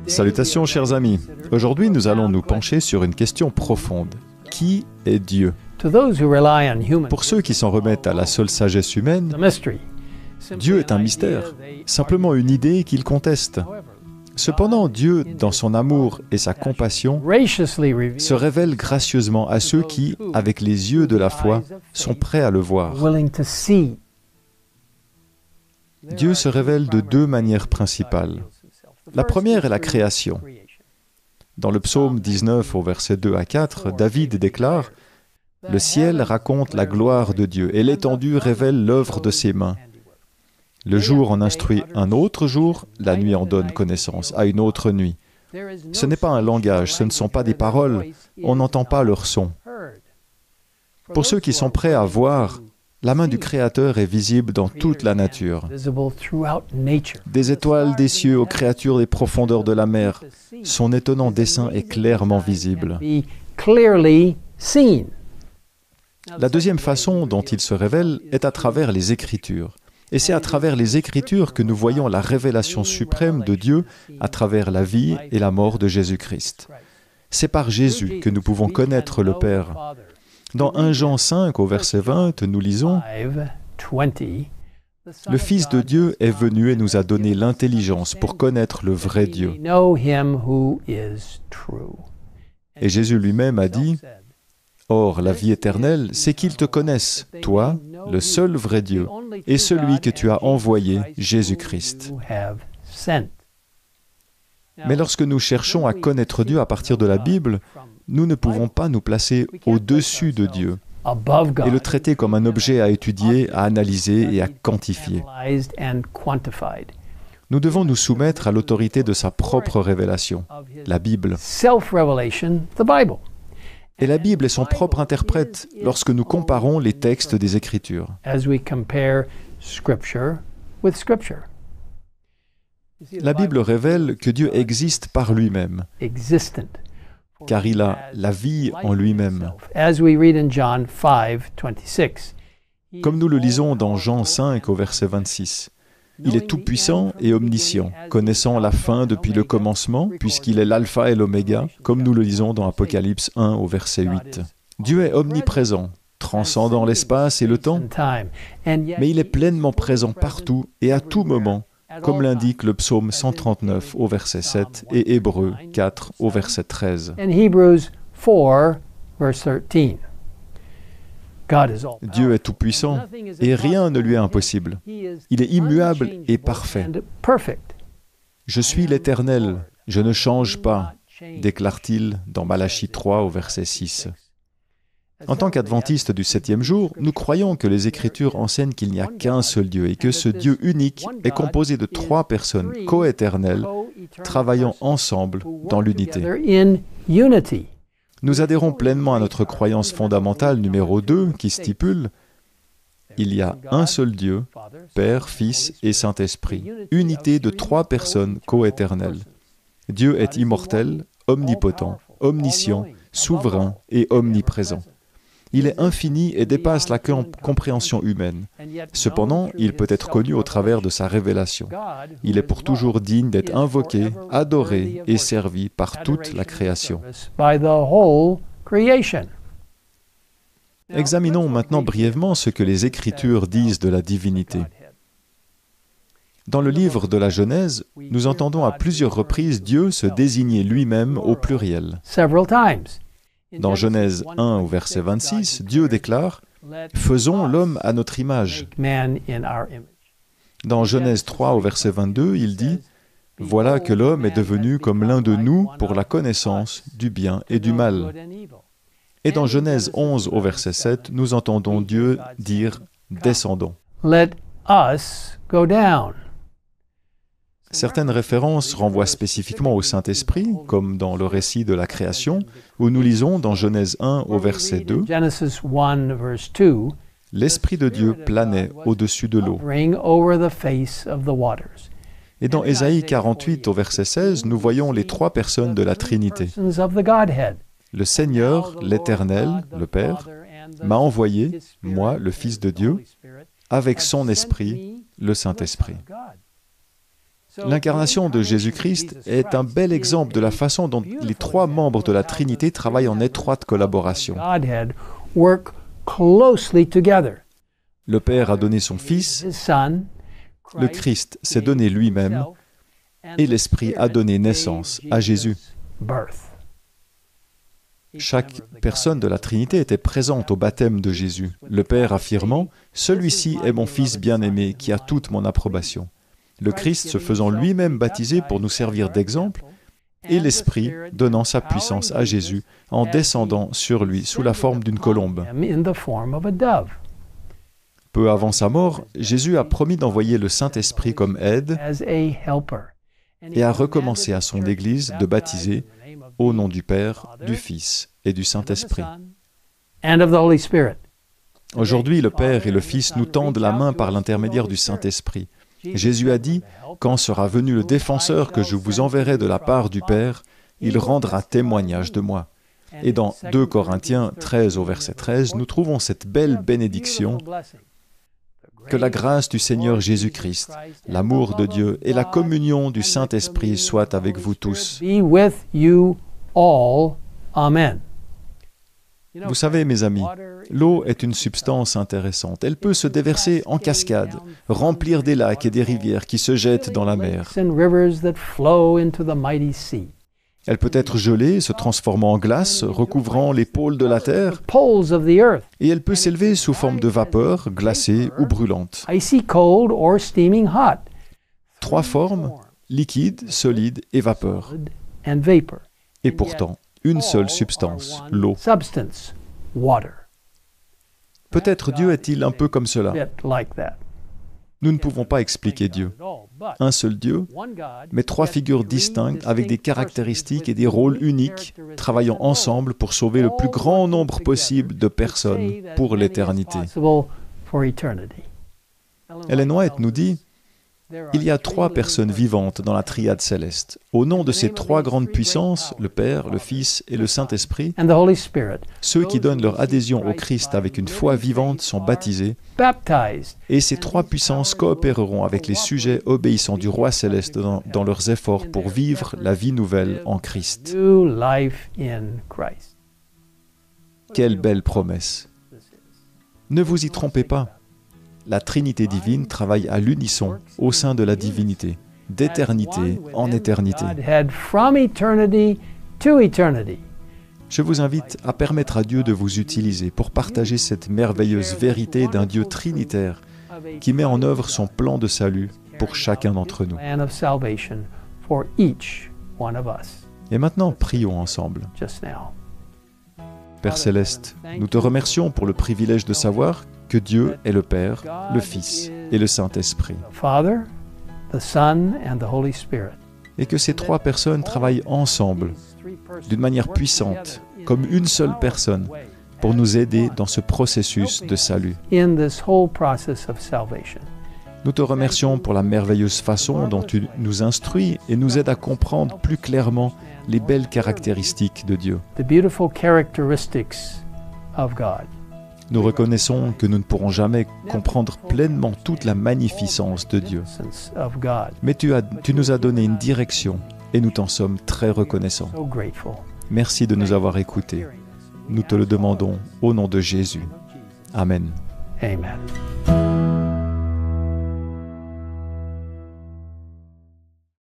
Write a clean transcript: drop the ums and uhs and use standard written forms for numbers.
Salutations chers amis. Aujourd'hui nous allons nous pencher sur une question profonde. Qui est Dieu? Pour ceux qui s'en remettent à la seule sagesse humaine, Dieu est un mystère, simplement une idée qu'ils contestent. Cependant, Dieu, dans son amour et sa compassion, se révèle gracieusement à ceux qui, avec les yeux de la foi, sont prêts à le voir. Dieu se révèle de deux manières principales. La première est la création. Dans le psaume 19, au verset 2 à 4, David déclare « Le ciel raconte la gloire de Dieu, et l'étendue révèle l'œuvre de ses mains. Le jour en instruit un autre jour, la nuit en donne connaissance à une autre nuit. Ce n'est pas un langage, ce ne sont pas des paroles, on n'entend pas leur son. » Pour ceux qui sont prêts à voir, la main du Créateur est visible dans toute la nature. Des étoiles des cieux aux créatures des profondeurs de la mer, son étonnant dessein est clairement visible. La deuxième façon dont il se révèle est à travers les Écritures. Et c'est à travers les Écritures que nous voyons la révélation suprême de Dieu à travers la vie et la mort de Jésus-Christ. C'est par Jésus que nous pouvons connaître le Père. Dans 1 Jean 5, au verset 20, nous lisons « Le Fils de Dieu est venu et nous a donné l'intelligence pour connaître le vrai Dieu. » Et Jésus lui-même a dit « Or, la vie éternelle, c'est qu'ils te connaissent, toi, le seul vrai Dieu, et celui que tu as envoyé, Jésus-Christ. » Mais lorsque nous cherchons à connaître Dieu à partir de la Bible, nous ne pouvons pas nous placer au-dessus de Dieu et le traiter comme un objet à étudier, à analyser et à quantifier. Nous devons nous soumettre à l'autorité de sa propre révélation, la Bible. Et la Bible est son propre interprète lorsque nous comparons les textes des Écritures. La Bible révèle que Dieu existe par lui-même, car il a la vie en lui-même. Comme nous le lisons dans Jean 5 au verset 26. Il est tout-puissant et omniscient, connaissant la fin depuis le commencement, puisqu'il est l'alpha et l'oméga, comme nous le lisons dans Apocalypse 1 au verset 8. Dieu est omniprésent, transcendant l'espace et le temps, mais il est pleinement présent partout et à tout moment, comme l'indique le psaume 139 au verset 7 et Hébreux 4 au verset 13. Dieu est tout-puissant et rien ne lui est impossible. Il est immuable et parfait. « Je suis l'Éternel, je ne change pas », déclare-t-il dans Malachie 3 au verset 6. En tant qu'adventistes du 7e jour, nous croyons que les Écritures enseignent qu'il n'y a qu'un seul Dieu et que ce Dieu unique est composé de 3 personnes coéternelles travaillant ensemble dans l'unité. Nous adhérons pleinement à notre croyance fondamentale numéro 2 qui stipule « Il y a un seul Dieu, Père, Fils et Saint-Esprit, unité de 3 personnes coéternelles. Dieu est immortel, omnipotent, omniscient, souverain et omniprésent. Il est infini et dépasse la compréhension humaine. Cependant, il peut être connu au travers de sa révélation. Il est pour toujours digne d'être invoqué, adoré et servi par toute la création. » Examinons maintenant brièvement ce que les Écritures disent de la divinité. Dans le livre de la Genèse, nous entendons à plusieurs reprises Dieu se désigner lui-même au pluriel. Dans Genèse 1 au verset 26, Dieu déclare « Faisons l'homme à notre image ». Dans Genèse 3 au verset 22, il dit « Voilà que l'homme est devenu comme l'un de nous pour la connaissance du bien et du mal ». Et dans Genèse 11 au verset 7, nous entendons Dieu dire « Descendons ». Certaines références renvoient spécifiquement au Saint-Esprit, comme dans le récit de la création, où nous lisons dans Genèse 1 au verset 2, « L'Esprit de Dieu planait au-dessus de l'eau ». Et dans Ésaïe 48 au verset 16, nous voyons les 3 personnes de la Trinité. Le Seigneur, l'Éternel, le Père, m'a envoyé, moi, le Fils de Dieu, avec son Esprit, le Saint-Esprit. L'incarnation de Jésus-Christ est un bel exemple de la façon dont les trois membres de la Trinité travaillent en étroite collaboration. Le Père a donné son Fils, le Christ s'est donné lui-même, et l'Esprit a donné naissance à Jésus. Chaque personne de la Trinité était présente au baptême de Jésus, le Père affirmant « Celui-ci est mon Fils bien-aimé qui a toute mon approbation ». Le Christ se faisant lui-même baptiser pour nous servir d'exemple, et l'Esprit donnant sa puissance à Jésus en descendant sur lui sous la forme d'une colombe. Peu avant sa mort, Jésus a promis d'envoyer le Saint-Esprit comme aide et a recommencé à son Église de baptiser au nom du Père, du Fils et du Saint-Esprit. Aujourd'hui, le Père et le Fils nous tendent la main par l'intermédiaire du Saint-Esprit. Jésus a dit « Quand sera venu le défenseur que je vous enverrai de la part du Père, il rendra témoignage de moi. » Et dans 2 Corinthiens 13 au verset 13, nous trouvons cette belle bénédiction « Que la grâce du Seigneur Jésus-Christ, l'amour de Dieu et la communion du Saint-Esprit soient avec vous tous. » Vous savez, mes amis, l'eau est une substance intéressante. Elle peut se déverser en cascade, remplir des lacs et des rivières qui se jettent dans la mer. Elle peut être gelée, se transformant en glace, recouvrant les pôles de la terre, et elle peut s'élever sous forme de vapeur, glacée ou brûlante. 3 formes, liquide, solide et vapeur. Et pourtant, une seule substance, l'eau. Peut-être Dieu est-il un peu comme cela. Nous ne pouvons pas expliquer Dieu. Un seul Dieu, mais 3 figures distinctes avec des caractéristiques et des rôles uniques, travaillant ensemble pour sauver le plus grand nombre possible de personnes pour l'éternité. Ellen White nous dit « Il y a 3 personnes vivantes dans la triade céleste. Au nom de ces 3 grandes puissances, le Père, le Fils et le Saint-Esprit, ceux qui donnent leur adhésion au Christ avec une foi vivante sont baptisés, et ces 3 puissances coopéreront avec les sujets obéissants du Roi céleste dans leurs efforts pour vivre la vie nouvelle en Christ. » Quelle belle promesse! Ne vous y trompez pas. La Trinité divine travaille à l'unisson au sein de la divinité, d'éternité en éternité. Je vous invite à permettre à Dieu de vous utiliser pour partager cette merveilleuse vérité d'un Dieu trinitaire qui met en œuvre son plan de salut pour chacun d'entre nous. Et maintenant, prions ensemble. Père Céleste, nous te remercions pour le privilège de savoir que Dieu est le Père, le Fils et le Saint-Esprit. Et que ces 3 personnes travaillent ensemble, d'une manière puissante, comme une seule personne, pour nous aider dans ce processus de salut. Nous te remercions pour la merveilleuse façon dont tu nous instruis et nous aides à comprendre plus clairement les belles caractéristiques de Dieu. Nous reconnaissons que nous ne pourrons jamais comprendre pleinement toute la magnificence de Dieu. Mais tu nous as donné une direction et nous t'en sommes très reconnaissants. Merci de nous avoir écoutés. Nous te le demandons au nom de Jésus. Amen. Amen.